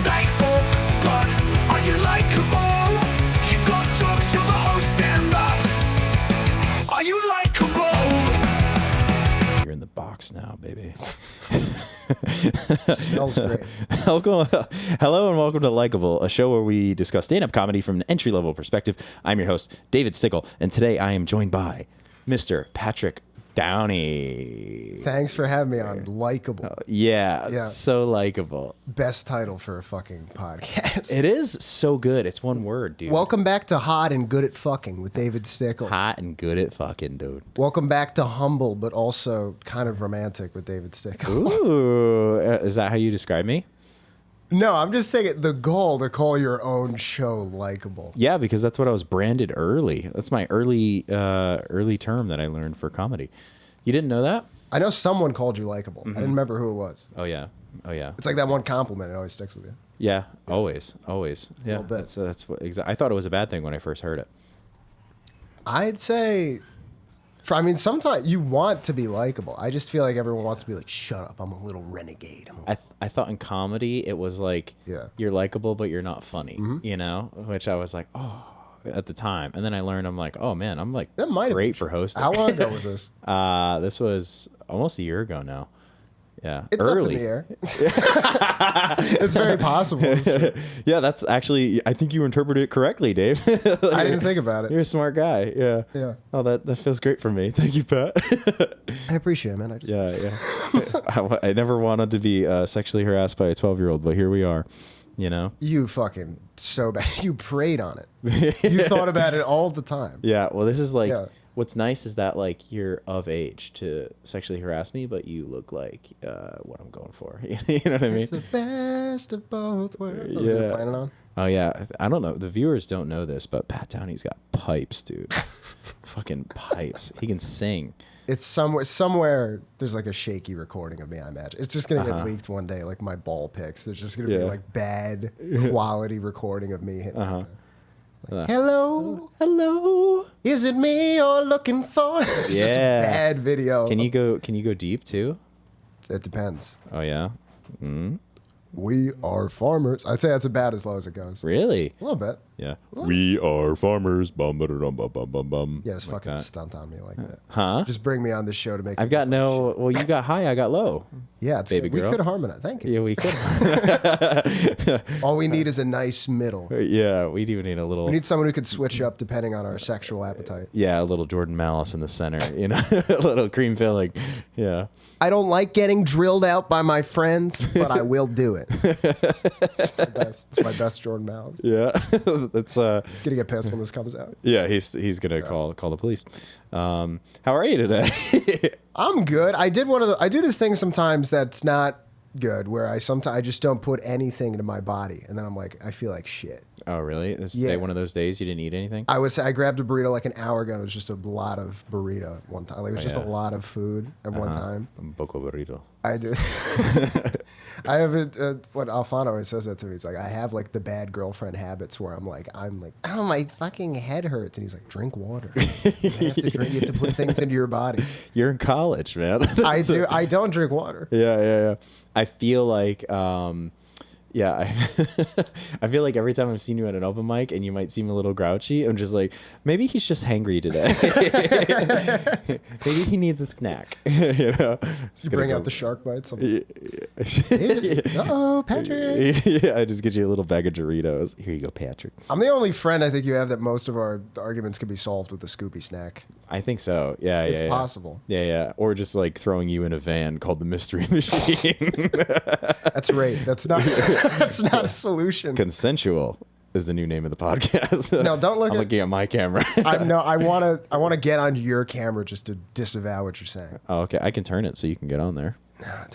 insightful, but are you likable? You got jokes, you're the host, stand up. Are you likable? You're in the box now, baby. Smells great. Hello and welcome to Likable, a show where we discuss stand-up comedy from an entry-level perspective. I'm your host, David Stickle, and today I am joined by Mr. Patrick Downey. Thanks for having me on Likable. Yeah, so likable. Best title for a fucking podcast. It is so good. It's one word, dude. Welcome back to Hot and Good at Fucking with David Stickle. Hot and good at fucking, dude. Welcome back to Humble, but also kind of romantic with David Stickle. Ooh, is that how you describe me? No, I'm just saying the goal to call your own show Likable. Yeah, because that's what I was branded early. That's my early term that I learned for comedy. You didn't know that? I know someone called you Likable. I didn't remember who it was. Oh yeah. It's like that one compliment. It always sticks with you. Yeah, always. Yeah, bit. that's what I thought it was a bad thing when I first heard it. I'd say, sometimes you want to be likable. I just feel like everyone wants to be like, shut up, I'm a little renegade. I thought in comedy it was like, you're likable but you're not funny, you know, which I was like, oh, at the time, and then I learned I'm like, oh man, I'm like that might great for hosting. How long ago was this? This was almost a year ago now. Yeah, it's early. Up in the air. It's very possible. Yeah, that's actually, I think you interpreted it correctly, Dave. I didn't think about it. You're a smart guy. Yeah. Oh, that feels great for me. Thank you, Pat. I appreciate it, man. I never wanted to be sexually harassed by a 12-year-old, but here we are. You know, you fucking so bad. You preyed on it. You thought about it all the time. Yeah. Well, this is like, what's nice is that like you're of age to sexually harass me, but you look like what I'm going for. You know what I mean? It's the best of both worlds. Yeah. What are you planning on? Oh yeah. I don't know. The viewers don't know this, but Pat Downey's got pipes, dude. Fucking pipes. He can sing. It's somewhere there's like a shaky recording of me, I imagine. It's just going to get leaked one day, like my ball picks. There's just going to be like bad quality recording of me hitting like, hello, is it me you're looking for? It's just bad video. Can you go deep too? It depends. Oh yeah. Mm-hmm. We are farmers. I'd say that's about as low as it goes. Really? A little bit. Yeah. We are farmers. Bum, bum, bum, bum, bum, bum. Yeah, just like fucking stunt on me like that. Huh? Just bring me on this show to make. I've got no. Well, you got high. I got low. Yeah, it's baby good. girl. We could harmonize. Thank you. Yeah, we could. All we need is a nice middle. Yeah, we do need a little. We need someone who could switch up depending on our sexual appetite. Yeah, a little Jordan Malice in the center. You know, a little cream filling. Yeah. I don't like getting drilled out by my friends, but I will do it. It's my best Jordan Malice. Yeah, that's. He's gonna get pissed when this comes out. Yeah, he's gonna call the police. How are you today? I'm good. I do this thing sometimes that's not good, where I just don't put anything into my body, and then I'm like, I feel like shit. Oh really? This is one of those days you didn't eat anything? I would say I grabbed a burrito like an hour ago, and it was just a lot of burrito at one time. Like it was just a lot of food at one time. Un poco burrito. I do. I have what Alfano always says that to me. It's like I have like the bad girlfriend habits where I'm like, oh, my fucking head hurts, and he's like, drink water. You have to drink. You have to put things into your body. You're in college, man. I do. I don't drink water. Yeah. I feel like. I feel like every time I've seen you at an open mic and you might seem a little grouchy, I'm just like, maybe he's just hangry today. Maybe he needs a snack. You know, you bring out the shark bites. Uh-oh, Patrick. Yeah, I just get you a little bag of Doritos. Here you go, Patrick. I'm the only friend I think you have that most of our arguments could be solved with a Scoopy snack. I think so. Yeah, it's possible. Yeah. Or just like throwing you in a van called the Mystery Machine. That's rape. That's not a solution. Consensual is the new name of the podcast. No, don't look. I'm looking at my camera. I want to get on your camera just to disavow what you're saying. Oh, okay. I can turn it so you can get on there. Nah,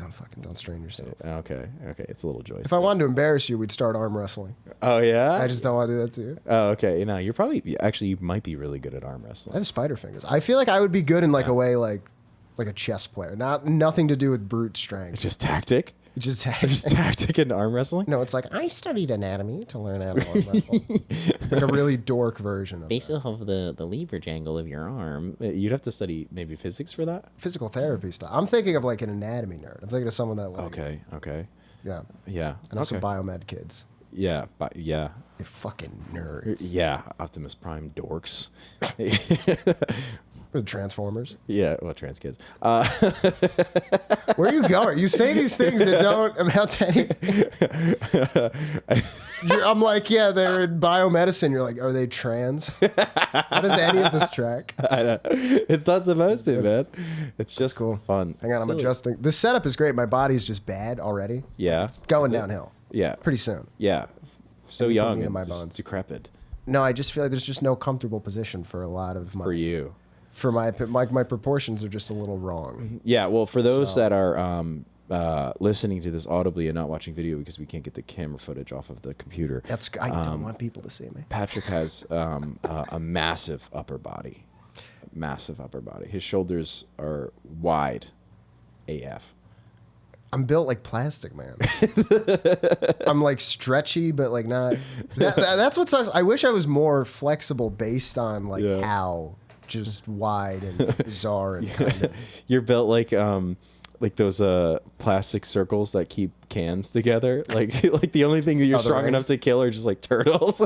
don't strain yourself. Okay. It's a little joyous. If I wanted to embarrass you, we'd start arm wrestling. Oh yeah. I just don't want to do that to you. Oh okay. You know, you might be really good at arm wrestling. I have spider fingers. I feel like I would be good in like a way like a chess player. Nothing to do with brute strength. It's just tactic. Just tactic and arm wrestling? No, it's like I studied anatomy to learn how to arm wrestle. Like a really dork version of Based off of the leverage angle of your arm. You'd have to study maybe physics for that? Physical therapy stuff. I'm thinking of like an anatomy nerd. I'm thinking of someone that like... Okay. Yeah. Yeah. And also biomed kids. Yeah. Yeah. They're fucking nerds. Yeah. Optimus Prime dorks. With Transformers. Yeah. Well, trans kids. Where are you going? You say these things that don't amount to anything. I'm like, yeah, they're in biomedicine. You're like, are they trans? How does any of this track? I know. It's not supposed to, man. It's just cool. fun. Hang on, I'm Silly. adjusting. This setup is great. My body's just bad already. Yeah. It's going downhill. Yeah. Pretty soon. Yeah. So Maybe put young me in and my just bones. decrepit No, I just feel like there's just no comfortable position for a lot of my. for you. For my proportions are just a little wrong. Yeah. Well, for those So- that are listening to this audibly and not watching video because we can't get the camera footage off of the computer. I don't want people to see me. Patrick has a massive upper body. Massive upper body. His shoulders are wide AF. I'm built like plastic, man. I'm like stretchy, but like not. That's what sucks. I wish I was more flexible based on like how just wide and bizarre and kind of. You're built like those plastic circles that keep cans together. Like the only thing that you're strong enough to kill are just like turtles.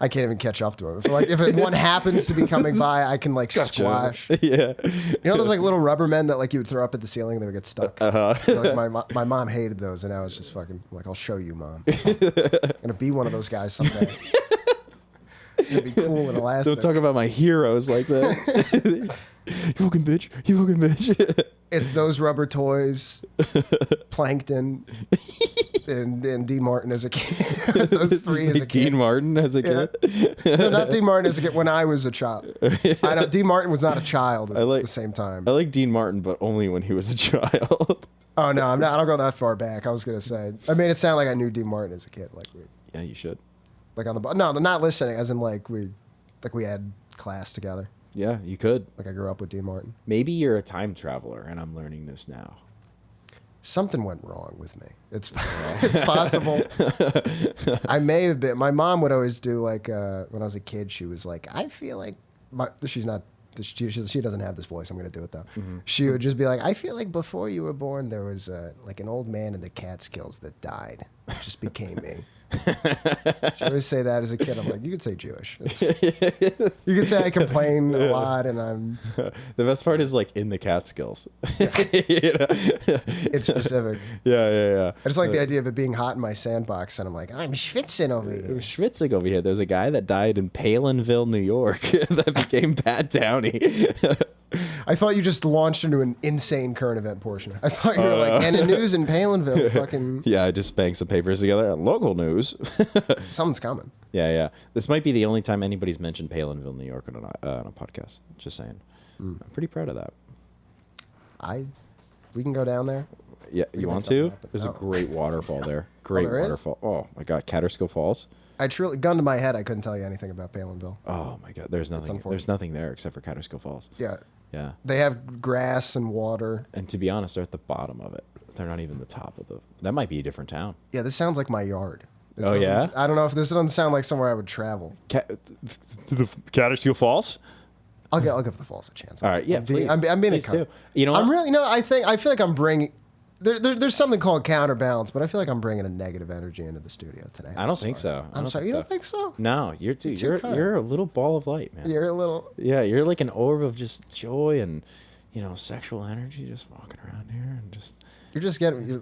I can't even catch up to him. If one happens to be coming by, I can like squash. Yeah. You know those like little rubber men that like you would throw up at the ceiling and they would get stuck. Like my mom hated those, and I was just fucking like, I'll show you, Mom. I'm gonna be one of those guys someday. It'd be cool and elastic. Don't talk about my heroes like that. You fucking bitch. You fucking bitch. It's those rubber toys, Plankton, and Dean Martin as a kid. It was those three as a kid. Dean Martin as a kid. No, not Dean Martin as a kid. When I was a child, I know Dean Martin was not a child at the same time. I like Dean Martin, but only when he was a child. Oh no, I'm not. I don't go that far back. I was gonna say. I made it sound like I knew Dean Martin as a kid. Yeah, you should. Like on the no, not listening. As in like we had class together. Yeah, you could. Like I grew up with Dean Martin. Maybe you're a time traveler, and I'm learning this now. Something went wrong with me. It's possible. I may have been. My mom would always do like when I was a kid. She was like, I feel like she's not. She doesn't have this voice. I'm going to do it though. Mm-hmm. She would just be like, I feel like before you were born, there was like an old man in the Catskills that died. It just became me. She always say that as a kid. I'm like, you could say Jewish. You could say I complain a lot, and I'm. The best part is like in the Catskills. You know? It's specific. Yeah. I just like the idea of it being hot in my sandbox, and I'm like, I'm schwitzing over here. Schwitzing over here. There's a guy that died in Palinville, New York, that became Pat Downey. I thought you just launched into an insane current event portion. I thought you were like, and the news in Palinville, fucking. Yeah, I just banged some papers together. Local news. Something's coming. Yeah. This might be the only time anybody's mentioned Palinville, New York on a podcast. Just saying. I'm pretty proud of that. We can go down there. Yeah, you want to? There's a great waterfall there. Great waterfall. Oh my God, Catterskill Falls. I truly, gun to my head, I couldn't tell you anything about Palinville. Oh my God, there's nothing. There's nothing there except for Catterskill Falls. Yeah. Yeah. They have grass and water. And to be honest, they're at the bottom of it. They're not even the top of the. That might be a different town. Yeah, this sounds like my yard. Oh yeah. I don't know if this doesn't sound like somewhere I would travel. To the Catterskill Falls. I'll give the falls a chance. All right, yeah, please. I'm being a Please cunt. do. You know what? I'm really, I feel like I'm bringing. There's something called counterbalance, but I feel like I'm bringing a negative energy into the studio today. I don't think so. I'm sorry. You don't think so? No, you're a little ball of light, man. You're a little. Yeah, you're like an orb of just joy and sexual energy, just walking around here and just. You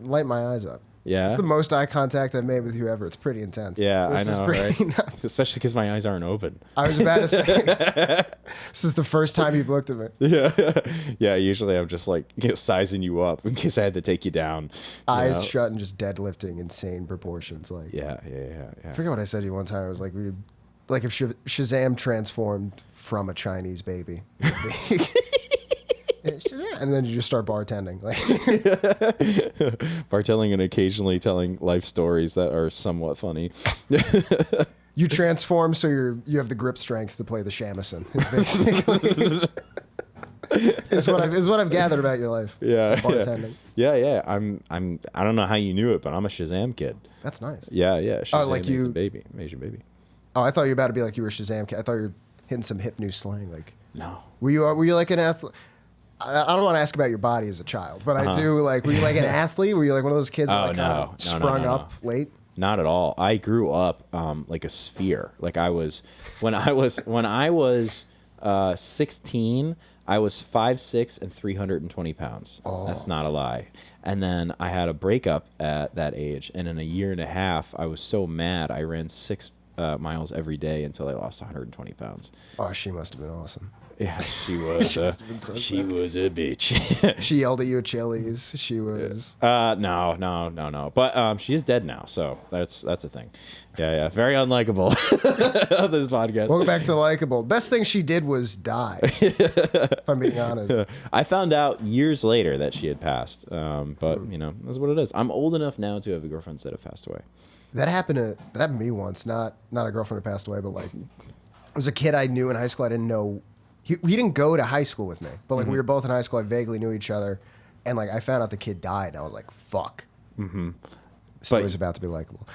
light my eyes up. Yeah. It's the most eye contact I've made with you ever. It's pretty intense. Yeah, This I know, is pretty right? nuts. Especially because my eyes aren't open. I was about to say, this is the first time you've looked at me. Yeah. Usually I'm just like sizing you up in case I had to take you down. Eyes shut and just deadlifting insane proportions. Like Yeah. I forget what I said to you one time. I was like, if Shazam transformed from a Chinese baby. And then you just start bartending. Bartending and occasionally telling life stories that are somewhat funny. You transform so you have the grip strength to play the shamisen. Basically, is what I've gathered about your life. Yeah, bartending. Yeah. I don't know how you knew it, but I'm a Shazam kid. That's nice. Yeah. Shazam like is a baby, Asian baby. Oh, I thought you were about to be like you were a Shazam kid. I thought you were hitting some hip new slang. Like no. Were you like an athlete? I don't want to ask about your body as a child, but I do like. Were you like an athlete? Were you like one of those kids that sprung up late? Not at all. I grew up like a sphere. Like I was when I was 16. I was 5'6" and 320 pounds. Oh. That's not a lie. And then I had a breakup at that age, and in a year and a half, I was so mad I ran 6 miles every day until I lost 120 pounds. Oh, she must have been awesome. Yeah, she was. She was a bitch. She yelled at you at Chili's. She was. No. But she's dead now, so that's a thing. Yeah. Very unlikable on this podcast. Welcome back to Likable. Best thing she did was die. If I'm being honest. I found out years later that she had passed. But that's what it is. I'm old enough now to have girlfriends that have passed away. That happened to me once. Not a girlfriend who passed away, but like, it was a kid I knew in high school. I didn't know. He didn't go to high school with me, but like we were both in high school. I vaguely knew each other, and like I found out the kid died, and I was like, "Fuck." Mm-hmm. The story's about to be likable.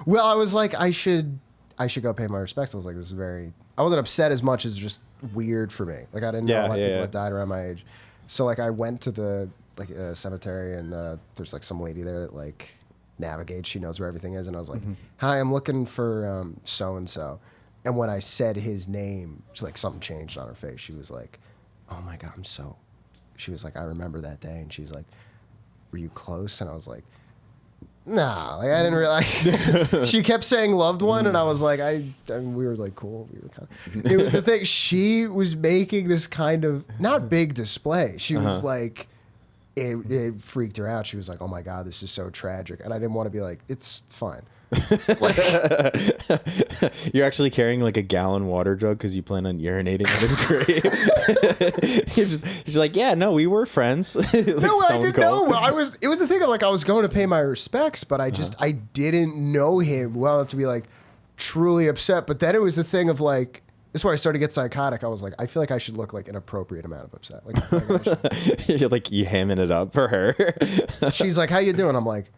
Well, I was like, I should go pay my respects. I was like, this is very. I wasn't upset as much as just weird for me. Like I didn't know a lot of people that died around my age, so like I went to the cemetery, and there's like some lady there that like navigates. She knows where everything is, and I was like, "Hi, I'm looking for so and so." And when I said his name, like something changed on her face. She was like, "Oh my God, She was like, "I remember that day." And she's like, "Were you close?" And I was like, "Nah, like I didn't realize." She kept saying "loved one," and I was like, I mean, we were like cool. We were kind of. It was the thing. She was making this kind of not big display. She was like, it freaked her out. She was like, "Oh my God, this is so tragic," and I didn't want to be like, "It's fine." Like, you're actually carrying like a gallon water jug because you plan on urinating in his grave. She's like, yeah, no, we were friends. Like no, I didn't know. It was the thing of like I was going to pay my respects, but I didn't know him well enough to be like truly upset. But then it was the thing of like, this is where I started to get psychotic. I was like, I feel like I should look like an appropriate amount of upset. Like, you're like you hamming it up for her. She's like, how you doing? I'm like,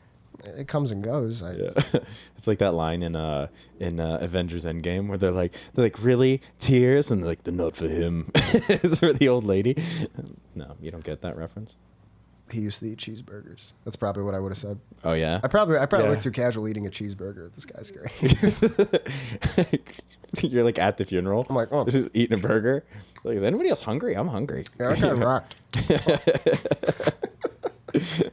it comes and goes. It's like that line in Avengers Endgame where they're like really tears and like the note for him is for the old lady. No, you don't get that reference. He used to eat cheeseburgers. That's probably what I would have said. Oh yeah. I probably look too casual eating a cheeseburger. This guy's great. You're like at the funeral. I'm like, oh, just eating a burger. Like, is anybody else hungry? I'm hungry. Yeah, I kind of rocked.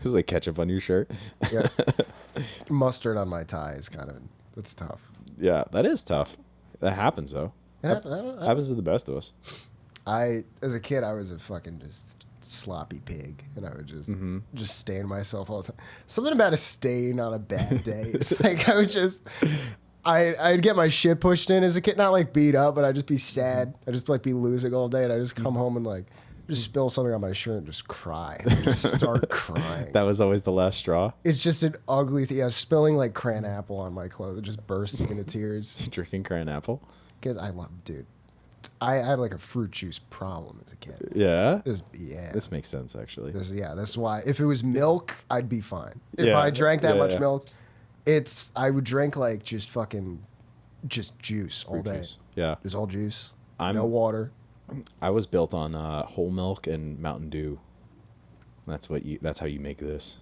Just like ketchup on your shirt. Yeah. Mustard on my tie is it's tough. Yeah, that is tough. That happens though. Happens to the best of us. As a kid, I was a fucking just sloppy pig, and I would just stain myself all the time. Something about a stain on a bad day. It's like I would just. I'd get my shit pushed in as a kid, not like beat up, but I'd just be sad. I'd just like be losing all day, and I'd just come home and like just spill something on my shirt and just cry. Just start crying. That was always the last straw. It's just an ugly thing. I was spilling like cran apple on my clothes, just bursting into tears. Drinking cran apple? Cause dude. I had like a fruit juice problem as a kid. Yeah? Yeah. This makes sense, actually. That's why. If it was milk, I'd be fine. If I drank that much milk, I would drink like just juice all day. Juice. Yeah. It was all juice. No water. I was built on whole milk and Mountain Dew. That's how you make this.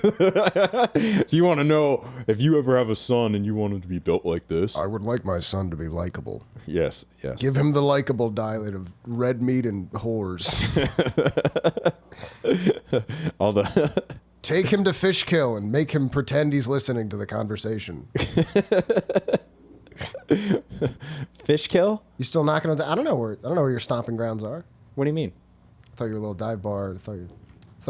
If you want to know if you ever have a son and you want him to be built like this, I would like my son to be likable. Yes. Give him the likable diet of red meat and whores. Take him to Fishkill and make him pretend he's listening to the conversation. Fishkill? You still knocking on the? I don't know where your stomping grounds are. What do you mean? I thought you were a little dive bar. I thought you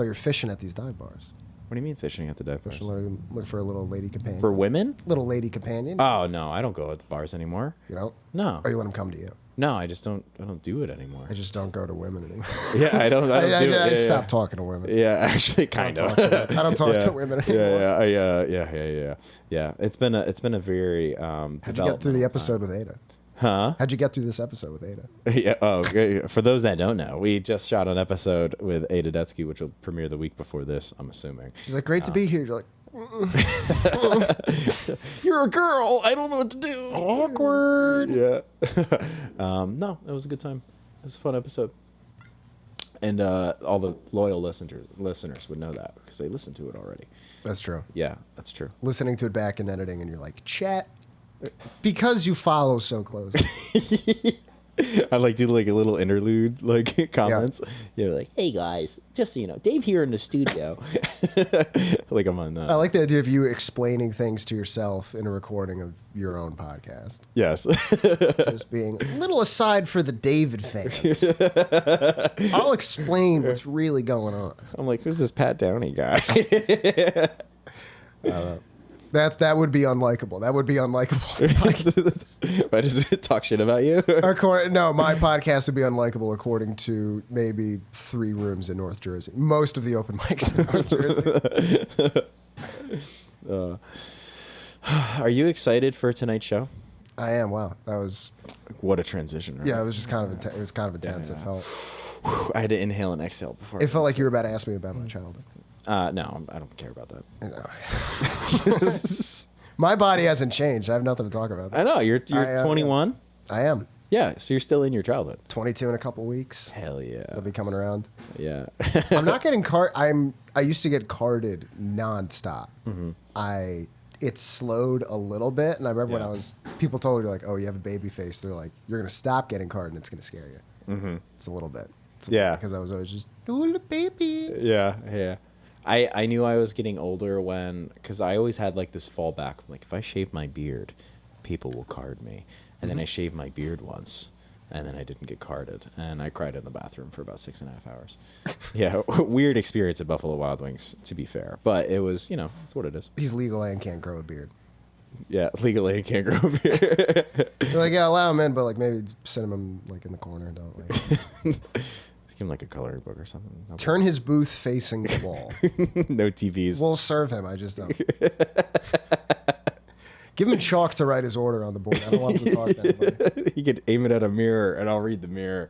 were fishing at these dive bars. What do you mean fishing at the dive bars? Look for a little lady companion. For women? Little lady companion. Oh no, I don't go at the bars anymore. You don't? No. Or you let them come to you? No, I don't do it anymore. I just don't go to women anymore. Yeah, I don't. I stopped talking to women. Yeah, actually, kind of. I don't talk to women anymore. Yeah. It's been a very. How'd you get through the episode with Ada? Huh? How'd you get through this episode with Ada? Yeah. Oh, for those that don't know, we just shot an episode with Ada Detsky, which will premiere the week before this. I'm assuming. She's like, "Great to be here." You're like, "You're a girl. I don't know what to do." Awkward. Yeah. No, it was a good time. was a fun episode. And all the loyal listeners would know that because they listened to it already. That's true. Yeah, that's true. Listening to it back and editing, and you're like, chat, because you follow so closely. I like do like a little interlude, like comments. Yeah, like, hey guys, just so you know, Dave here in the studio. Like I'm on. I like the idea of you explaining things to yourself in a recording of your own podcast. Yes. Just being a little aside for the David fans. I'll explain what's really going on. I'm like, who's this Pat Downey guy? That would be unlikable. That would be unlikable. If I just talk shit about you. No, my podcast would be unlikable according to maybe 3 rooms in North Jersey. Most of the open mics in North Jersey. Are you excited for tonight's show? I am. Wow, that was. What a transition! Right? Yeah, it was just kind of it was kind of intense. Yeah. It felt. I had to inhale and exhale before. It felt like you were about to ask me about my childhood. No, I don't care about that. My body hasn't changed. I have nothing to talk about. I know you're 21. I am. Yeah, so you're still in your childhood. 22 in a couple weeks. Hell yeah. I'll be coming around. Yeah. I'm not getting I used to get carded nonstop. It slowed a little bit, and I remember when people told me like, "Oh, you have a baby face." They're like, "You're gonna stop getting carded, and it's gonna scare you." It's a little bit. Because I was always just little baby. Yeah. I knew I was getting older because I always had like this fallback. Like if I shave my beard, people will card me. And then I shaved my beard once, and then I didn't get carded, and I cried in the bathroom for about 6.5 hours. Yeah, weird experience at Buffalo Wild Wings, to be fair, but it was, it's what it is. He's legal and can't grow a beard. Yeah, legally can't grow a beard. They're like, yeah, allow him in, but like maybe send him like in the corner. Don't like. Give him like a coloring book or something. Turn his booth facing the wall. No TVs. We'll serve him. I just don't. Give him chalk to write his order on the board. I don't want him to talk to anybody. He could aim it at a mirror, and I'll read the mirror,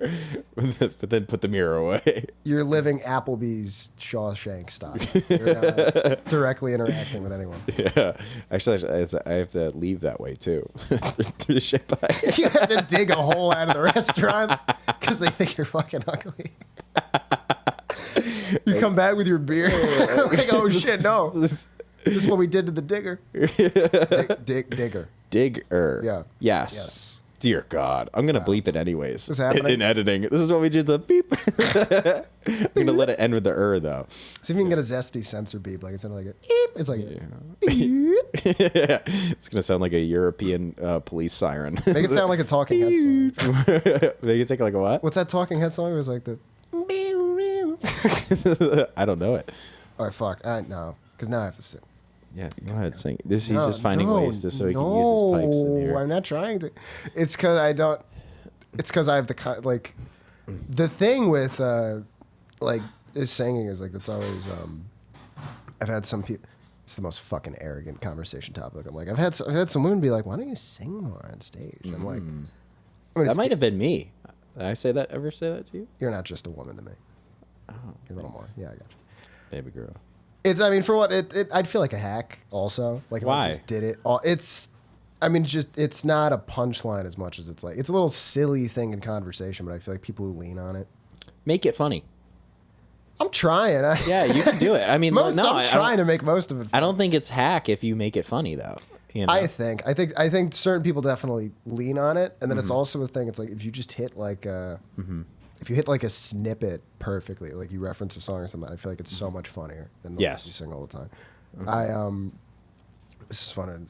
but then put the mirror away. You're living Applebee's Shawshank style. You're not directly interacting with anyone. Yeah. Actually, I have to leave that way, too. Through the shit pipe. You have to dig a hole out of the restaurant because they think you're fucking ugly. You come back with your beer. Like, oh, shit, no. This is what we did to the digger. Digger. Digger. Yeah. Yes. Dear God. I'm going to bleep it anyways. This is happening? In editing. This is what we did, the beep. I'm going to let it end with the though. See if you can get a zesty censor beep. Like, instead of like a beep, it's like yeah. It's going to sound like a European police siren. Make it sound like a Talking Head song. Make it sound like a what? What's that Talking Head song? It was like the... I don't know it. All right, fuck. No. Because now I have to sit. Yeah, go ahead, sing. He's just finding ways so he can use his pipes in here. I'm not trying to. It's because I don't. It's because I have the thing with is singing is like that's always I've had some people. It's the most fucking arrogant conversation topic. I'm like I've had some women be like, why don't you sing more on stage? And I'm like, that might have been me. Did I ever say that to you? You're not just a woman to me. Oh, you're a little more. Yeah, I got you. Baby girl. It's, I mean, for what I'd feel like a hack also. Like if why? I just did it. It's not a punchline as much as it's a little silly thing in conversation, but I feel like people who lean on it. Make it funny. I'm trying. Yeah, you can do it. I mean, I'm trying to make most of it funny. I don't think it's hack if you make it funny though. I think certain people definitely lean on it, and then it's also a thing. It's like if you just hit like if you hit like a snippet perfectly, or like you reference a song or something, I feel like it's so much funnier than you sing all the time. This is funny.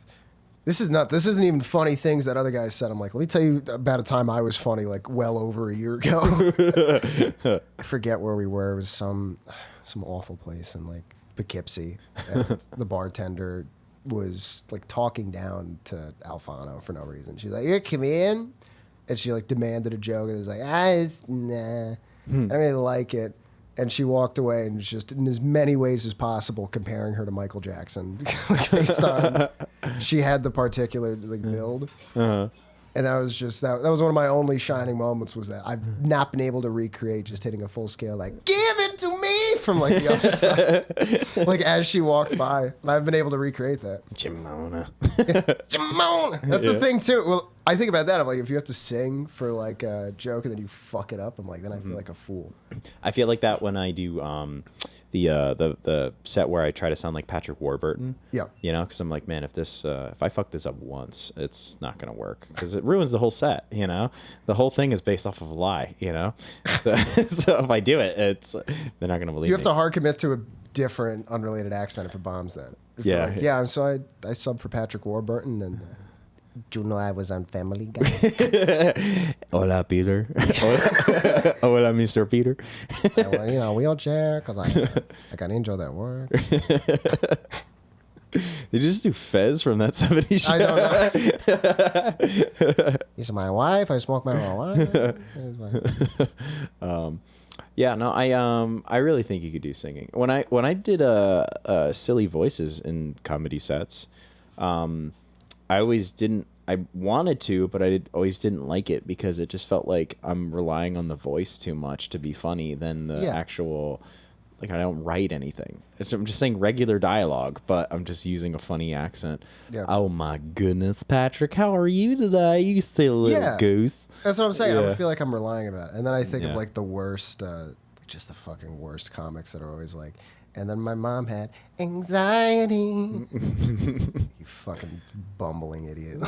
This isn't even funny things that other guys said. I'm like, let me tell you about a time I was funny like well over a year ago. I forget where we were. It was some awful place in like Poughkeepsie. And the bartender was like talking down to Alfano for no reason. She's like, "You're a comedian?" And she like demanded a joke, and it was like, nah, I don't really like it. And she walked away, and was just in as many ways as possible comparing her to Michael Jackson, like, based on she had the particular like build. And that was just that was one of my only shining moments. Was that I've not been able to recreate just hitting a full scale like "Give it to me" from like the other side, like as she walked by. And I've been able to recreate that. Jimona. Jimona. That's the thing too. Well, I think about that. I'm like, if you have to sing for like a joke and then you fuck it up, I'm like, then I feel like a fool. I feel like that when I do the set where I try to sound like Patrick Warburton. Yeah. You know, because I'm like, man, if I fuck this up once, it's not gonna work because it ruins the whole set. You know, the whole thing is based off of a lie. You know, so if I do it, they're not gonna believe me. You have to hard commit to a different, unrelated accent if it bombs. Then. If Yeah. like, yeah. So I subbed for Patrick Warburton and. Do you know I was on Family Guy? Hola, Peter. Hola, Mr. Peter. Well, you know, wheelchair, because I got to enjoy that work. Did you just do Fez from that 70s show? I don't know. This is my wife. I smoke my wife. Yeah, no, I really think you could do singing. When I did silly voices in comedy sets, I always didn't. I wanted to, but always didn't like it because it just felt like I'm relying on the voice too much to be funny than the actual. Like I don't write anything. I'm just saying regular dialogue, but I'm just using a funny accent. Yeah. Oh my goodness, Patrick, how are you today? You silly little goose. That's what I'm saying. I feel like I'm relying about it, and then I think of like the worst, just the fucking worst comics that are always like. And then my mom had anxiety. You fucking bumbling idiot.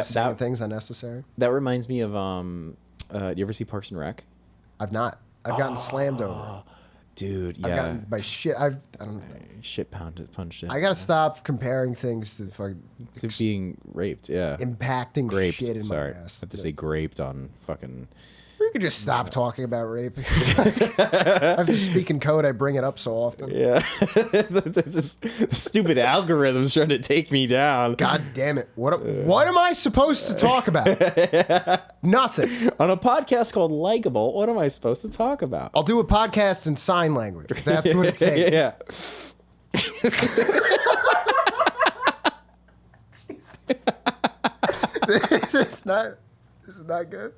Saying things unnecessary. That reminds me of, do you ever see Parks and Rec? I've not. I've gotten slammed over. Dude, yeah. I've gotten my shit. I don't know. Shit punched in. I gotta stop comparing things to fucking. To being raped, yeah. Impacting graped, shit in sorry. my ass. I have to say graped on fucking. We could just stop talking about rape. I have to speak in code. I bring it up so often. Yeah. This stupid algorithm's trying to take me down. God damn it. What am I supposed to talk about? Nothing. On a podcast called Likeable, what am I supposed to talk about? I'll do a podcast in sign language. That's what it takes. Yeah. This is not good.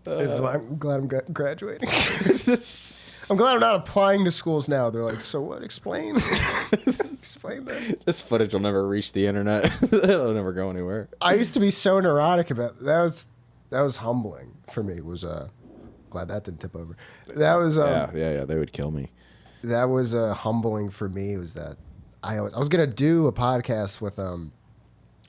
I'm glad I'm graduating. I'm glad I'm not applying to schools now. They're like, so what? Explain. Explain that. This footage will never reach the internet. It'll never go anywhere. I used to be so neurotic about that. That was humbling for me. Was glad that didn't tip over. That was yeah. They would kill me. That was humbling for me. Was that I was gonna do a podcast with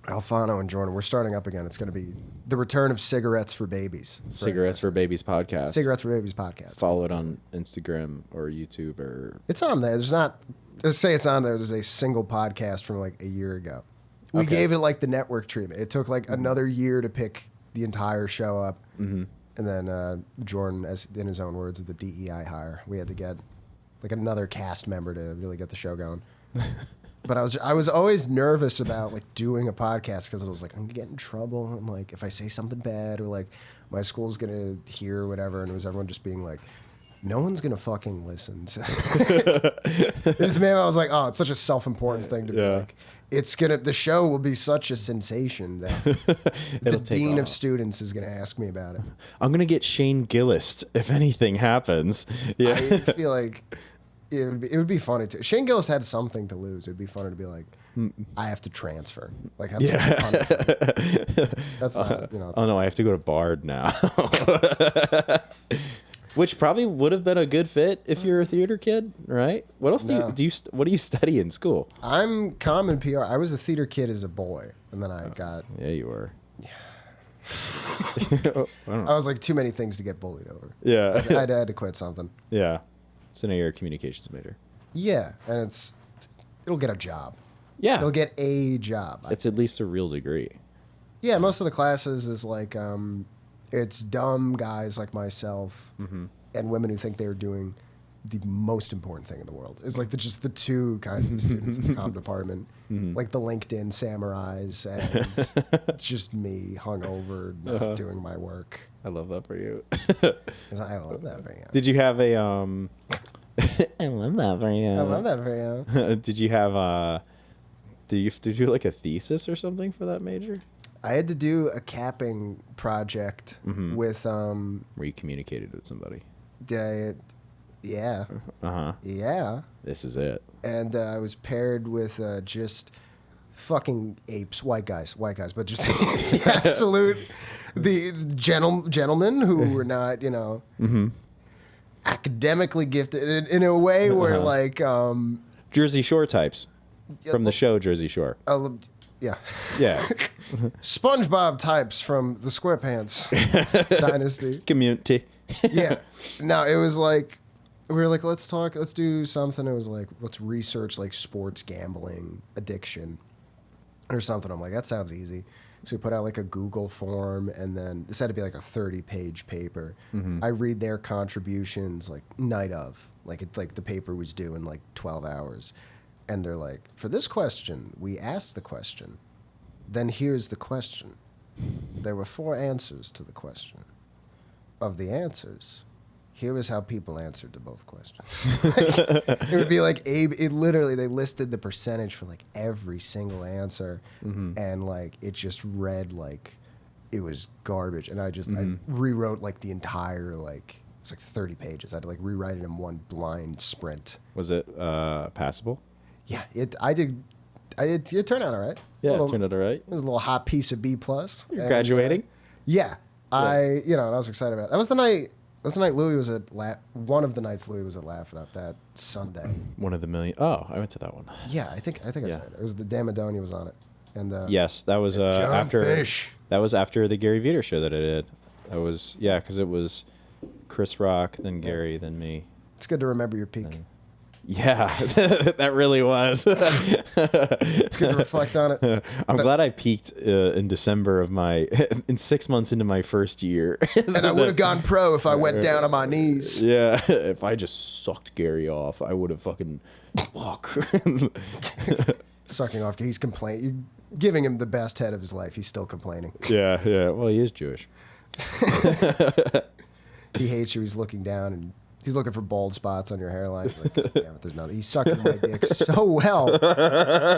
Alfano and Jordan. We're starting up again. It's going to be the return of Cigarettes for Babies. Cigarettes for Babies podcast. Cigarettes for Babies podcast. Follow it on Instagram or YouTube or. It's on there. There's not. Let's say it's on there. There's a single podcast from like a year ago. We gave it like the network treatment. It took like another year to pick the entire show up, and then Jordan, as in his own words, the DEI hire. We had to get like another cast member to really get the show going. But I was always nervous about like doing a podcast because I was like, I'm gonna get in trouble. I'm like, if I say something bad or like my school's gonna hear or whatever, and it was everyone just being like, no one's gonna fucking listen. This man, I was like, oh, it's such a self-important thing to be like. The show will be such a sensation that the dean of students is gonna ask me about it. I'm gonna get Shane Gillis if anything happens. Yeah, I feel like. It would be funny too. Shane Gillis had something to lose. It'd be funny to be like, I have to transfer. Like that's that's not, Oh no, I have to go to Bard now. Which probably would have been a good fit if you're a theater kid, right? What else what do you study in school? I'm comm and PR. I was a theater kid as a boy, and then I got. Yeah, you were. I was like too many things to get bullied over. Yeah, I had to quit something. Yeah. It's an air communications major. Yeah, and it'll get a job. Yeah. It'll get a job. It's at least a real degree. Yeah, most of the classes is like, it's dumb guys like myself and women who think they're doing the most important thing in the world. It's like just the two kinds of students in the comm department. Like the LinkedIn samurais and just me hungover, not doing my work. I love that for you. I love that for you. Did you have a I love that for you. I love that for you. Did you have did you do like a thesis or something for that major? I had to do a capping project with where you communicated with somebody. Yeah. Uh-huh. Yeah. This is it. And I was paired with just fucking apes, white guys, but just the gentlemen who were not, academically gifted in a way where like Jersey Shore types from the show Jersey Shore. Yeah. Yeah. SpongeBob types from the SquarePants dynasty. Community. Yeah. No, it was like, we were like, let's do something. It was like, let's research like sports gambling addiction or something. I'm like, that sounds easy. So we put out like a Google form, and then this had to be like a 30-page paper. I read their contributions like night of, like the paper was due in like 12 hours. And they're like, for this question, we asked the question. Then here's the question. There were 4 answers to the question. Of the answers, here is how people answered to both questions. It would be like Abe. It literally, they listed the percentage for like every single answer, and like it just read like it was garbage. And I rewrote like the entire like it's like 30 pages. I had to like rewrite it in one blind sprint. Was it passable? Yeah, it turned out all right. Yeah, it turned out all right. It was a little hot piece of B+. You're graduating? Yeah. And I was excited about it. That was the night Louis was at one of the nights Louis was at Laugh It Up that Sunday. One of the million. Oh, I went to that one. Yeah, I think I saw it. It was the Dan Madonia was on it. And yes, that was after Fish. That was after the Gary Veter show that I did. That was because it was Chris Rock, then Gary, then me. It's good to remember your peak. Yeah, that really was. It's good to reflect on it. I'm glad I peaked in December of in 6 months into my first year. And I would have gone pro if I went down on my knees. Yeah, if I just sucked Gary off, I would have fucking Sucking off. He's complaining. You're giving him the best head of his life. He's still complaining. Yeah. Well, he is Jewish. He hates you. He's looking down and he's looking for bald spots on your hairline. He's like, God damn it, there's nothing. He's sucking my dick so well.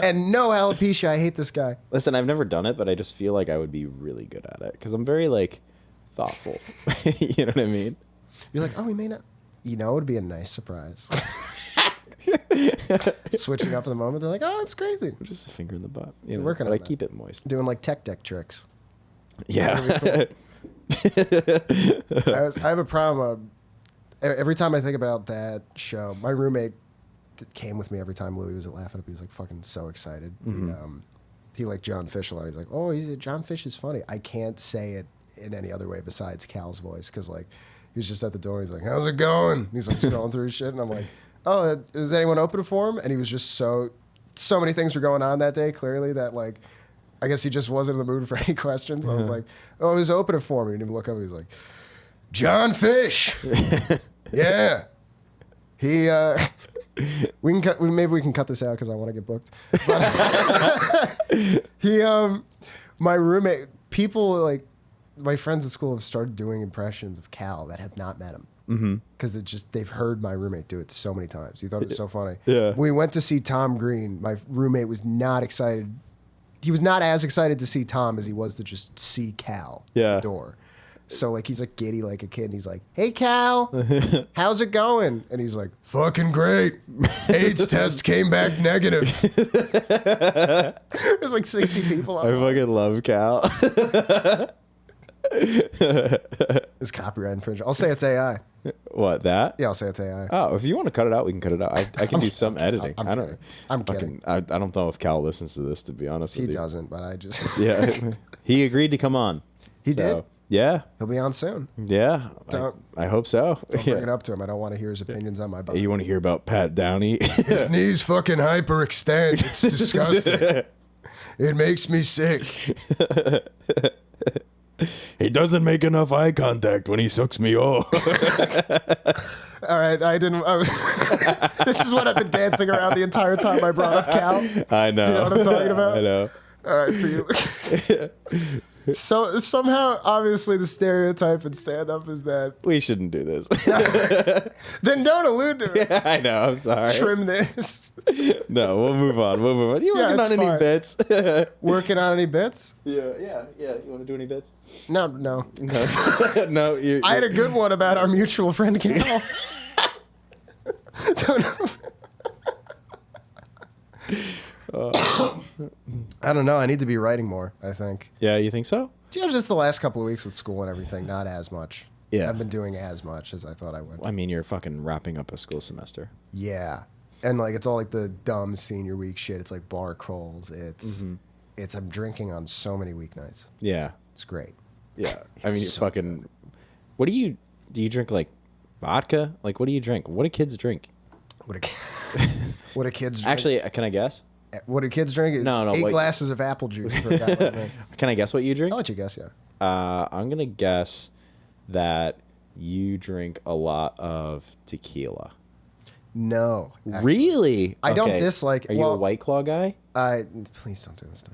And no alopecia. I hate this guy. Listen, I've never done it, but I just feel like I would be really good at it because I'm very like thoughtful. You know what I mean? You're like, oh, we may not. You know, it would be a nice surprise. Switching up in the moment, they're like, oh, it's crazy. Just a finger in the butt. You know, working but on I that. keep it moist. Doing like tech deck tricks. Yeah. I have a problem. Every time I think about that show, my roommate came with me every time Louis was at Laugh It Up. He was like fucking so excited. He liked John Fish a lot. He's like, oh, John Fish is funny. I can't say it in any other way besides Cal's voice because like he was just at the door. He's like, how's it going? He's like scrolling through his shit, and I'm like, oh, is anyone open for him? And he was just so many things were going on that day. Clearly, that like. I guess he just wasn't in the mood for any questions. I was like, oh, it was open for me. He didn't even look up. He was like, John Fish. Yeah. He, maybe we can cut this out because I want to get booked. But my roommate, people like, my friends at school have started doing impressions of Cal that have not met him. Because they've heard my roommate do it so many times. He thought it was so funny. Yeah. When we went to see Tom Green, my roommate was not excited. He was not as excited to see Tom as he was to just see Cal at the door. So like he's like giddy like a kid, and he's like, "Hey Cal, how's it going?" And he's like, "Fucking great. AIDS test came back negative." There's like 60 people. I fucking love Cal. It's copyright infringement. I'll say it's AI. What, that? Yeah, I'll say it's AI. Oh, if you want to cut it out, we can cut it out. I can do some editing. I'm kidding. I don't know if Cal listens to this, to be honest with you. He doesn't, but I just... Yeah. He agreed to come on. He did? Yeah. He'll be on soon. Yeah. I hope so. Don't bring it up to him. I don't want to hear his opinions on my body. You want to hear about Pat Downey? His knees fucking hyperextend. It's disgusting. It makes me sick. He doesn't make enough eye contact when he sucks me off. All right, this is what I've been dancing around the entire time I brought up Cal. I know. Do you know what I'm talking about? I know. All right, for you. So somehow, obviously, the stereotype in stand-up is that... We shouldn't do this. Then don't allude to it. Yeah, I know. I'm sorry. Trim this. No, we'll move on. You working on any bits? Working on any bits? Yeah. You want to do any bits? No. No. No. I had a good one about our mutual friend Cal. don't know. I don't know. I need to be writing more, I think. Yeah, you think so? Yeah, just the last couple of weeks with school and everything, not as much. Yeah. I haven't been doing as much as I thought I would. I mean, you're fucking wrapping up a school semester. Yeah. And like it's all like the dumb senior week shit. It's like bar crawls. It's I'm drinking on so many weeknights. Yeah. It's great. Yeah. I mean, you so fucking... Good. What do you drink, like, vodka? Like, what do you drink? What do kids drink? What do kids drink? Actually, can I guess? What do kids drink? It's No, 8 glasses of apple juice per guy like me. Can I guess what you drink? I'll let you guess, yeah. I'm going to guess that you drink a lot of tequila. No. Actually. Really? I don't dislike... Are you a White Claw guy? Please don't do this to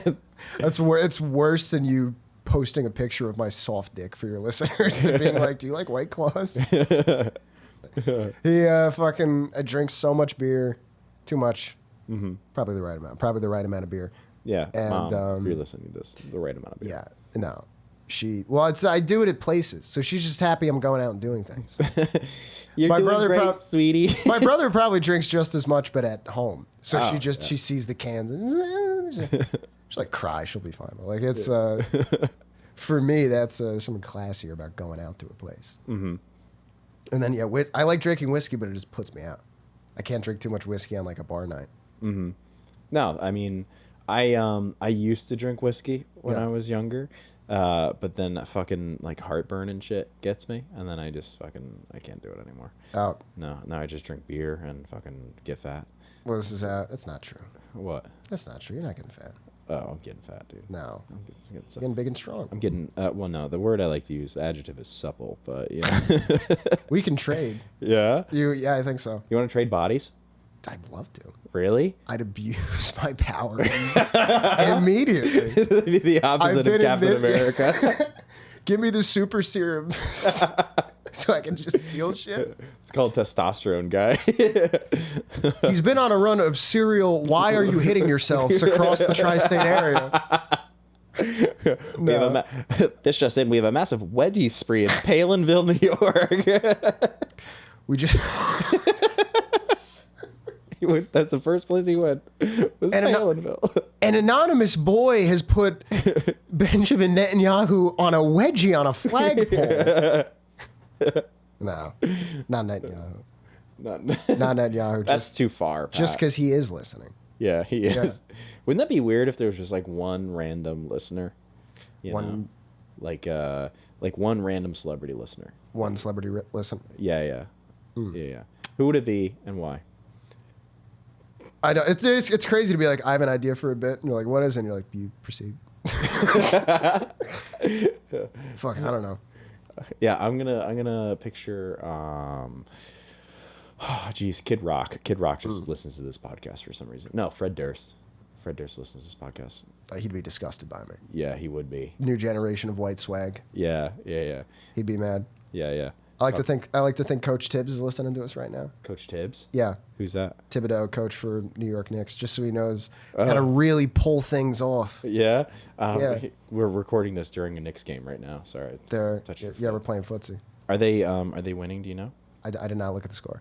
me. It's worse than you posting a picture of my soft dick for your listeners and being like, do you like White Claws? I drink so much beer. Too much. Mm-hmm. Probably the right amount. Probably the right amount of beer. Yeah. And, Mom, if you're listening to this, the right amount of beer. Yeah. No. I do it at places, so she's just happy I'm going out and doing things. You're doing great, sweetie. My brother probably drinks just as much, but at home. So she sees the cans and she'll like cry. She'll be fine. But like it's for me, that's something classier about going out to a place. Mm-hmm. And then I like drinking whiskey, but it just puts me out. I can't drink too much whiskey on like a bar night. Mm-hmm. No, I mean, I used to drink whiskey when I was younger. But then that fucking like heartburn and shit gets me, and then I can't do it anymore. Oh. No, I just drink beer and fucking get fat. Well, that's not true. What? That's not true. You're not getting fat. Oh, I'm getting fat, dude. No. I'm getting big and strong. I'm getting, well, no, the word I like to use, the adjective is supple, but yeah. We can trade. Yeah? Yeah, I think so. You want to trade bodies? I'd love to. Really? I'd abuse my power immediately. The opposite of Captain America. Give me the super serum so I can just feel shit. It's called testosterone, guy. He's been on a run of serial "Why are you hitting yourselves" across the tri-state area. No. This just in, we have a massive wedgie spree in Palinville, New York. We just... That's the first place he went. Was Palinville. An anonymous boy has put Benjamin Netanyahu on a wedgie on a flagpole. No, not Netanyahu. Not Netanyahu. That's too far, Pat. Just because he is listening. Yeah, he is. Yeah. Wouldn't that be weird if there was just like one random listener? You know? Like one random celebrity listener. One celebrity listen. Yeah. Yeah. Who would it be and why? I don't. It's crazy to be like, I have an idea for a bit, and you're like, what is it? And you're like, you proceed. Fuck, I don't know. Yeah, I'm gonna picture. Kid Rock. Kid Rock just listens to this podcast for some reason. No, Fred Durst. Fred Durst listens to this podcast. He'd be disgusted by me. Yeah, he would be. New generation of white swag. Yeah. He'd be mad. Yeah. I like to think Coach Tibbs is listening to us right now. Coach Tibbs? Yeah. Who's that? Thibodeau, coach for New York Knicks, just so he knows how to really pull things off. Yeah? Yeah. We're recording this during a Knicks game right now. Sorry. We're playing footsie. Are they winning? Do you know? I did not look at the score.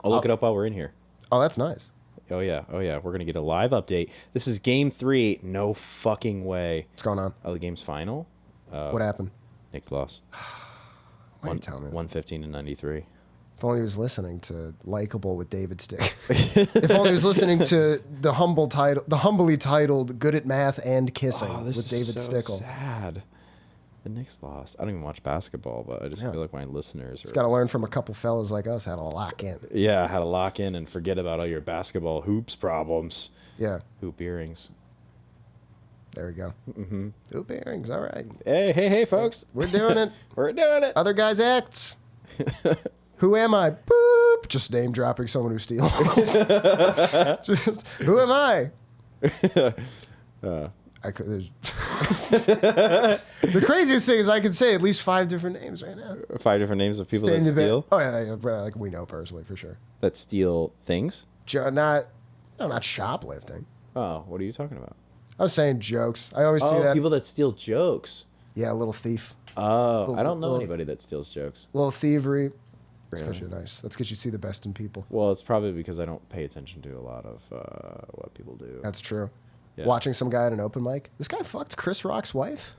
I'll look it up while we're in here. Oh, that's nice. Oh, yeah. We're going to get a live update. This is game 3. No fucking way. What's going on? Oh, the game's final? What happened? Knicks lost. Why are you telling me? 115-93. If only he was listening to Likable with David Stickle. If only he was listening to the humbly titled Good at Math and Kissing with David Stickle. Sad. The Knicks lost. I don't even watch basketball, but I just feel like my listeners It's got to learn from a couple fellas like us how to lock in. Yeah, how to lock in and forget about all your basketball hoops problems. Yeah. Hoop earrings. There we go. Mm-hmm. Hoop earrings. All right. Hey, folks. We're doing it. We're doing it. Other guys' acts. Who am I? Boop. Just name dropping someone who steals. Just, who am I? The craziest thing is I could say at least 5 different names right now. 5 different names of people that steal? Oh, yeah, like we know personally for sure. That steal things? Not shoplifting. Oh, what are you talking about? I was saying jokes. I always see that. People that steal jokes. Yeah, a little thief. Oh, I don't know anybody that steals jokes. Little thievery. That's because you're nice. That's because you see the best in people. Well, it's probably because I don't pay attention to a lot of what people do. That's true. Yeah. Watching some guy at an open mic. This guy fucked Chris Rock's wife.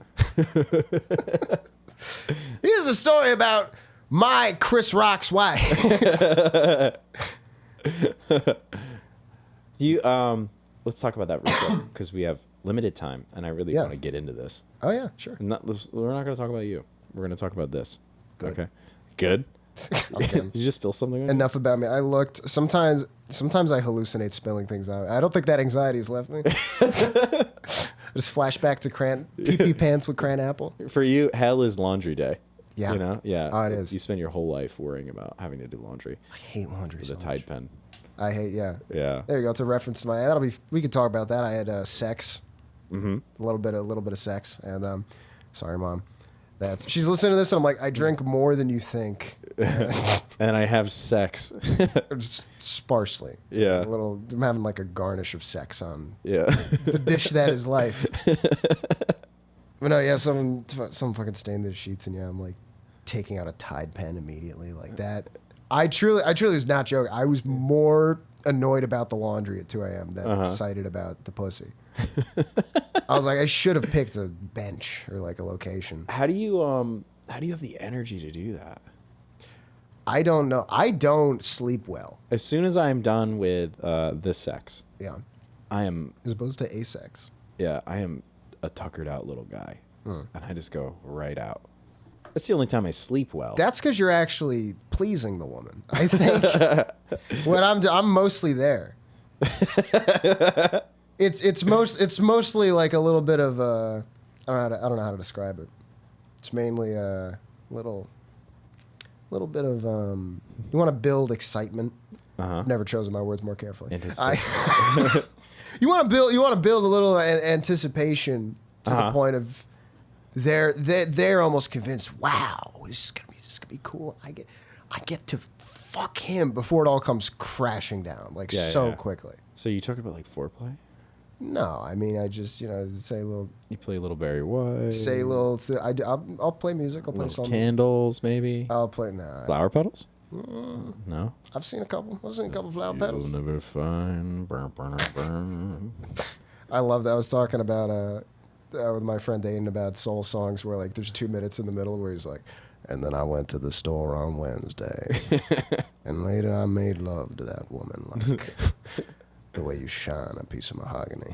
Here's a story about my Chris Rock's wife. Let's talk about that real quick because we have limited time, and I really want to get into this. Oh yeah, sure. We're not going to talk about you. We're going to talk about this. Good. Okay. Good. Did you just spill something on Enough about me. I looked. Sometimes I hallucinate spilling things out. I don't think that anxiety's left me. Just flashback to pee-pee pants with cran apple. For you, hell is laundry day. Yeah. You know? Yeah. Oh, it is. You spend your whole life worrying about having to do laundry I hate laundry with so a Tide much. pen. I hate, yeah. Yeah. There you go. It's a reference to my. We could talk about that. I had sex. Mm-hmm. A little bit of sex, and sorry, Mom. She's listening to this, and I'm like, I drink more than you think. And I have sex. Just sparsely. Yeah. I'm having like a garnish of sex on Yeah. the dish that is life. But no, yeah, some fucking stained the sheets, and yeah, I'm like taking out a Tide pen immediately like that. I truly was not joking. I was more annoyed about the laundry at 2 a.m. than excited about the pussy. I was like, I should have picked a bench or like a location. How do you have the energy to do that? I don't know. I don't sleep well. As soon as I'm done with this sex, Yeah. I am As opposed to asex. I am a tuckered out little guy. And I just go right out. That's the only time I sleep well. That's because you're actually pleasing the woman. I think when I'm mostly there. It's mostly like a little bit of I don't know how to describe it. It's mainly a little bit of you want to build excitement. Never chosen my words more carefully. You want to build a little anticipation to the point of they're almost convinced. Wow, this is gonna be cool. I get to fuck him before it all comes crashing down quickly. So you talk about like foreplay? No, I mean I just say a little. You play a little Barry White. Say a little. I'll play music. I'll play little something. Candles, maybe. I'll play. Nah. Flower petals? No. I've seen a couple. I've seen a couple flower petals. You'll never find. Burn, burn, burn. I love that. I was talking about with my friend Aiden about soul songs where like there's 2 minutes in the middle where he's like, and then I went to the store on Wednesday, and later I made love to that woman like the way you shine a piece of mahogany.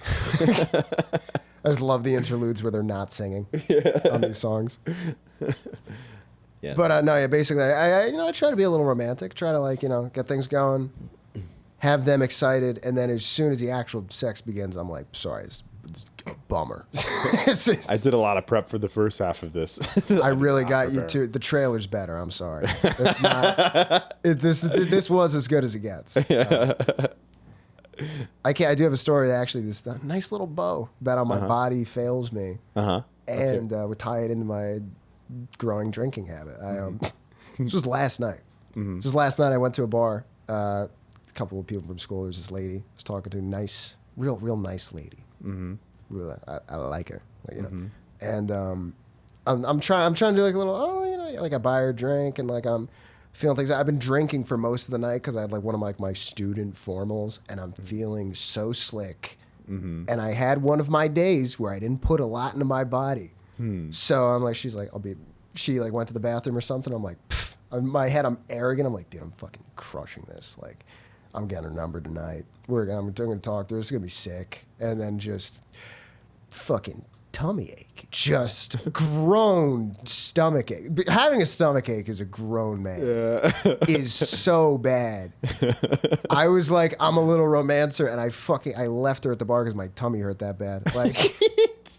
I just love the interludes where they're not singing on these songs. Yeah. But no, yeah, basically, I try to be a little romantic, try to like get things going, have them excited, and then as soon as the actual sex begins, I'm like, sorry, it's a bummer. I did a lot of prep for the first half of this. I really got you too. The trailer's better. I'm sorry. It's not. This was as good as it gets. I do have a story that actually this nice little bow about how my body fails me, and would tie it into my growing drinking habit. This was last night. This was last night. I went to a bar. A couple of people from school. There's this lady. I was talking to a nice, real nice lady. Really, I like her. And I'm trying to do like a little. Like I buy her a drink and like I'm feeling things. I've been drinking for most of the night because I had like one of my student formals, and I'm feeling so slick. And I had one of my days where I didn't put a lot into my body. So I'm like, she's like, she like went to the bathroom or something. I'm like, pff. In my head, I'm arrogant. I'm like, dude, I'm fucking crushing this. Like, I'm getting her number tonight. I'm going to talk to her. It's going to be sick. And then just fucking tummy ache. Just grown stomach ache. Having a stomach ache as a grown man is so bad. I was like, I'm a little romancer, and I left her at the bar because my tummy hurt that bad. Like,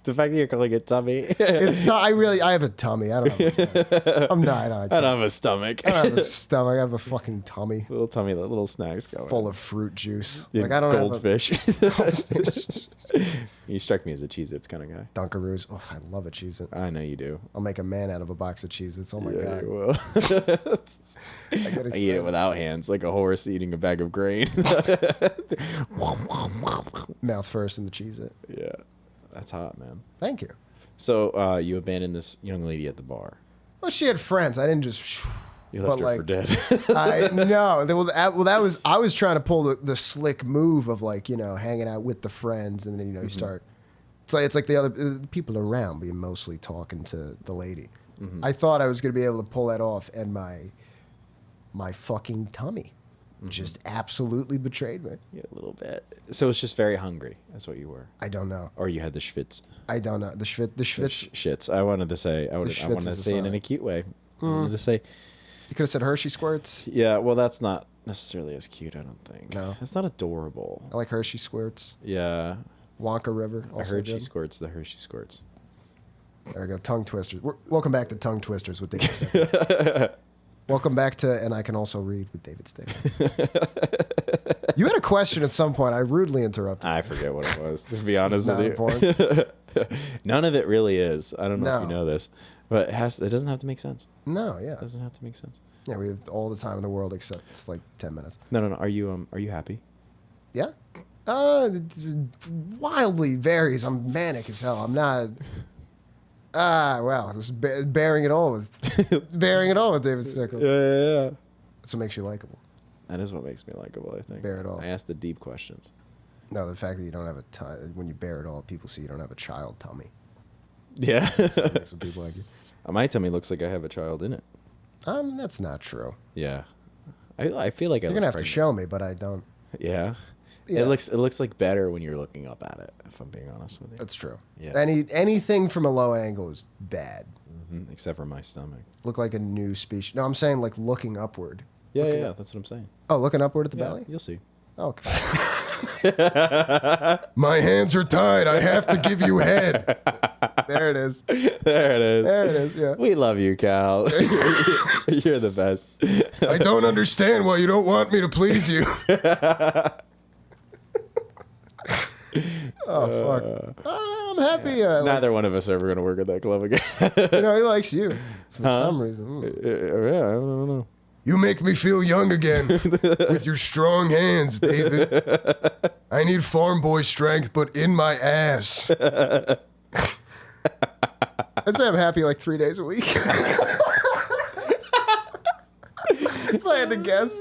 the fact that you're calling it tummy. It's not. I have a tummy. I don't have. I'm not. I don't have a stomach. I don't have a stomach. I have a fucking tummy. Little tummy, little snacks going. Full of fruit juice. Yeah, like I don't goldfish. have goldfish. You strike me as a Cheez-Its kind of guy. Dunkaroos. Oh, I love a Cheez-It. I know you do. I'll make a man out of a box of Cheez-Its. Oh my Yeah, god. you will. I eat it without hands, like a horse eating a bag of grain. Mouth first in the Cheez-It. Yeah, that's hot, man. Thank you. So you abandoned this young lady at the bar. Well, she had friends. I didn't just You left But, her like, for dead. I was trying to pull the slick move of like, you know, hanging out with the friends, and then, you know, you start. It's like the other people around, but you're mostly talking to the lady. I thought I was gonna be able to pull that off, and my fucking tummy just absolutely betrayed me. Yeah, a little bit. So it's just very hungry. That's what you were. I don't know. Or you had the schwitz. I don't know. The schwitz. Shits. I wanted to say. I wanted to say it in a cute way. I wanted to say. You could have said Hershey squirts. Yeah. Well, that's not necessarily as cute. I don't think. No. It's not adorable. I like Hershey squirts. Yeah. Wonka River. A Also Hershey good. squirts. The Hershey squirts. There we go. Tongue twisters. Welcome back to Tongue Twisters with David Stickle. Welcome back to And I Can Also Read with David Stickle. You had a question at some point. I rudely interrupted. I forget what it was. To be honest It's with not you. important. None of it really is. I don't know if you No. know this, but it doesn't have to make sense. No, yeah. It doesn't have to make sense. Yeah, we have all the time in the world except it's like 10 minutes. No. Are you happy? Yeah? Wildly varies. I'm manic as hell. I'm not. Wow. This is bearing it all with David Stickle. Yeah. That's what makes you likable. That is what makes me likable, I think. Bear it all. I ask the deep questions. No, the fact that you don't have when you bear it all, people see you don't have a child tummy. Yeah. That makes some people like you. My tummy looks like I have a child in it. That's not true. Yeah. I feel like You're gonna have to show me, but I don't. Yeah. Yeah. It looks like better when you're looking up at it, if I'm being honest with you. That's true. Yeah. Anything from a low angle is bad. Except for my stomach. Look like a new species. No, I'm saying like looking upward. Yeah, that's what I'm saying. Oh, looking upward at the Yeah, belly? you'll see. Okay. My hands are tied. I have to give you head. There it is. There it is. There it is. Yeah. We love you, Cal. You're the best. I don't understand why you don't want me to please you. Oh fuck! I'm happy. Neither one of us are ever going to work at that club again. You know, he likes you for some reason. Yeah, I don't know. You make me feel young again with your strong hands, David. I need farm boy strength, but in my ass. I'd say I'm happy like 3 days a week. If I had to guess.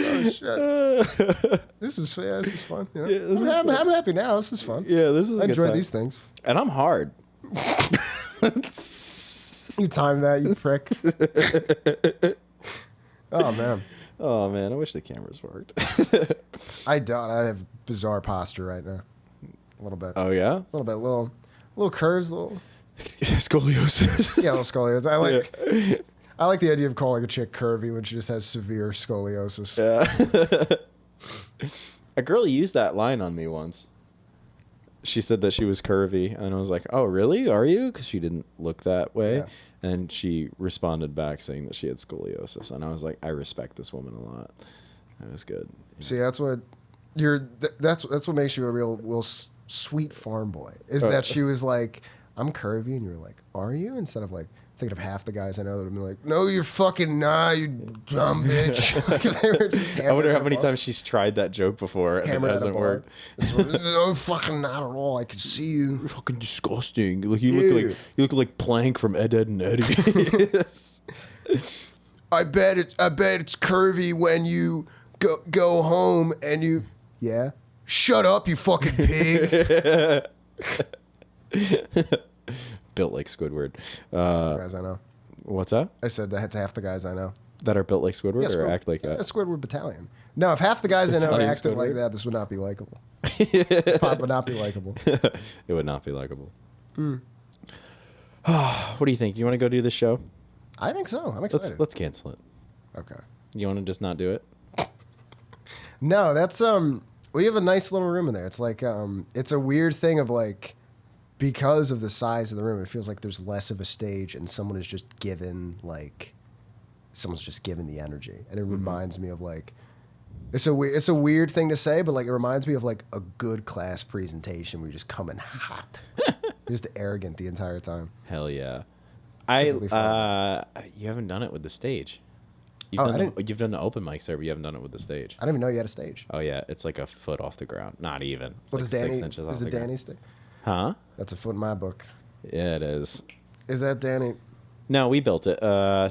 Oh shit! This is fun. You know? Yeah, this is I'm fun. happy now. This is fun. Yeah, this is I a good enjoy time. these things. And I'm hard. You timed that, you prick. Oh man. Oh man, I wish the cameras worked. I don't. I have bizarre posture right now. A little bit. Oh yeah? A little bit. Little curves. Little. Scoliosis. Yeah, little scoliosis. I like the idea of calling a chick curvy when she just has severe scoliosis. Yeah. A girl used that line on me once. She said that she was curvy, and I was like, "Oh, really? Are you?" Because she didn't look that way. Yeah. And she responded back saying that she had scoliosis, and I was like, "I respect this woman a lot." That was good. See, that's what that's what makes you a real sweet farm boy. Is that she was like, "I'm curvy," and you were like, "Are you?" Instead of like thinking of half the guys I know that would be like, "No, you're fucking not, you dumb bitch." Like, they were just I wonder how hammering many at a bar. times she's tried that joke before and it Hammered at a hasn't bar. worked. No, fucking not at all. I can see you. You're fucking disgusting. Like Ew. you look like Plank from Ed, Ed and Eddie. I bet it's curvy when you go home and you. Yeah. Shut up, you fucking pig. Built like Squidward. Guys I know. What's that? I said that's half the guys I know. That are built like Squidward or Squid- act like that? Squidward Battalion. No, if half the guys I know Battalion acted like Squidward? that, this would not be likable. This pod would not be likable. It would not be likable. What do you think? You want to go do the show? I think so. I'm excited. Let's cancel it. Okay. You want to just not do it? No, that's we have a nice little room in there. It's like it's a weird thing of like because of the size of the room, it feels like there's less of a stage and someone's just given the energy. And it reminds me of like it's a weird thing to say, but like it reminds me of like a good class presentation where you just come in hot. You're just arrogant the entire time. Hell yeah. Typically You haven't done it with the stage. Oh, You've done the open mics there, but you haven't done it with the stage. I didn't even know you had a stage. Oh yeah, it's like a foot off the ground. Not even. It's What like is Danny? 6 inches off Is the it ground. Danny's stage? Huh? That's a foot in my book. Yeah, it is. Is that Danny? No, we built it.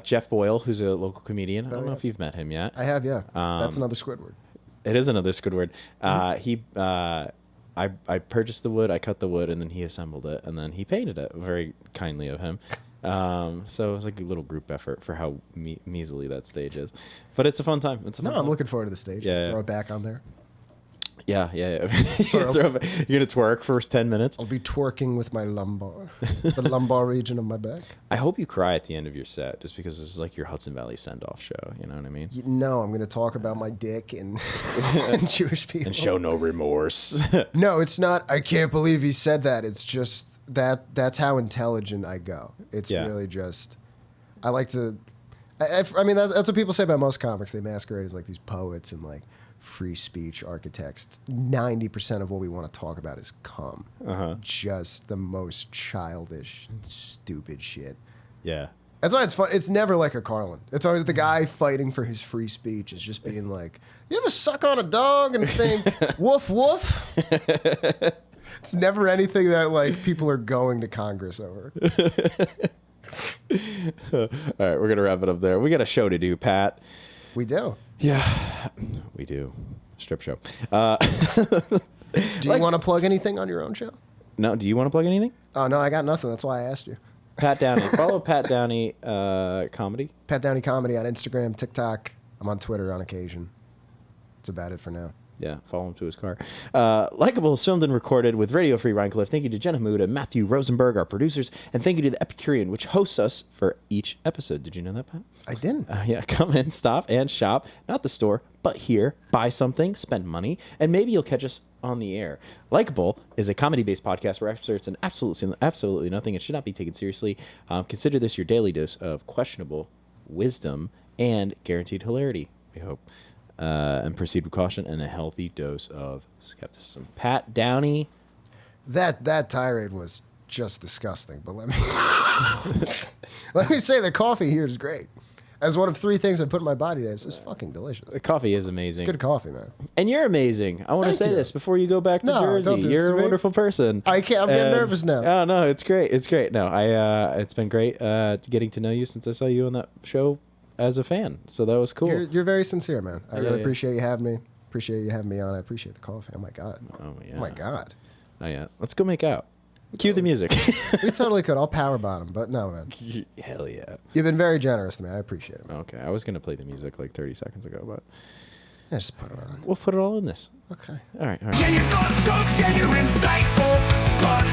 Jeff Boyle, who's a local comedian. I don't know if you've met him yet. I have, yeah. That's another Squidward. It is another Squidward. I purchased the wood, I cut the wood, and then he assembled it, and then he painted it. Very kindly of him. So it was like a little group effort for how measly that stage is. But it's a fun time. I'm looking forward to the stage. Yeah. Throw it back on there. Yeah. You're going to twerk first 10 minutes. I'll be twerking with my lumbar, the lumbar region of my back. I hope you cry at the end of your set, just because this is like your Hudson Valley send-off show. You know what I mean? No, I'm going to talk about my dick and, and Jewish people. And show no remorse. No, it's not. I can't believe he said that. It's just that's how intelligent I go. It's really just, I like to, I mean, that's what people say about most comics. They masquerade as like these poets and like free speech architects. 90% of what we want to talk about is cum. Just the most childish, stupid shit. Yeah. That's why it's fun. It's never like a Carlin. It's always the guy fighting for his free speech is just being like, you ever suck on a dog and think, woof, woof? It's never anything that like people are going to Congress over. All right, we're going to wrap it up there. We got a show to do, Pat. We do. Yeah, we do. Strip show. Do you want to plug anything on your own show? No, do you want to plug anything? Oh, no, I got nothing. That's why I asked you. Pat Downey. Follow Pat Downey Comedy. Pat Downey Comedy on Instagram, TikTok. I'm on Twitter on occasion. That's about it for now. Yeah, follow him to his car. Likable is filmed and recorded with Radio Free Rhinecliff. Thank you to Jenna Mood and Matthew Rosenberg, our producers. And thank you to the Epicurean, which hosts us for each episode. Did you know that, Pat? I didn't. Yeah, come in, stop, and shop. Not the store, but here. Buy something, spend money, and maybe you'll catch us on the air. Likable is a comedy-based podcast where experts in absolutely nothing and should not be taken seriously. Consider this your daily dose of questionable wisdom and guaranteed hilarity, we hope. And proceed with caution and a healthy dose of skepticism. Pat Downey. That tirade was just disgusting, but let me say the coffee here is great. As one of 3 things I put in my body today, it's just fucking delicious. The coffee is amazing. It's good coffee, man. And you're amazing. I want to say this before you go back to Jersey. Don't do this You're to a me. wonderful person. I'm getting nervous now. Oh no, it's great. It's great. No, it's been great getting to know you since I saw you on that show as a fan. So that was cool. You're very sincere, man. I really appreciate you having me. Appreciate you having me on. I appreciate the coffee. Oh my god. Oh yeah. Oh my god. Oh yeah. Let's go make out. Cue the music. We totally could. I'll power bottom, but no, man. Hell yeah. You've been very generous to me. I appreciate it, man. Okay. I was gonna play the music like 30 seconds ago, but Yeah, just put it on. we'll put it all in this. Okay. All right. Yeah, you got jokes, yeah, you're insightful, but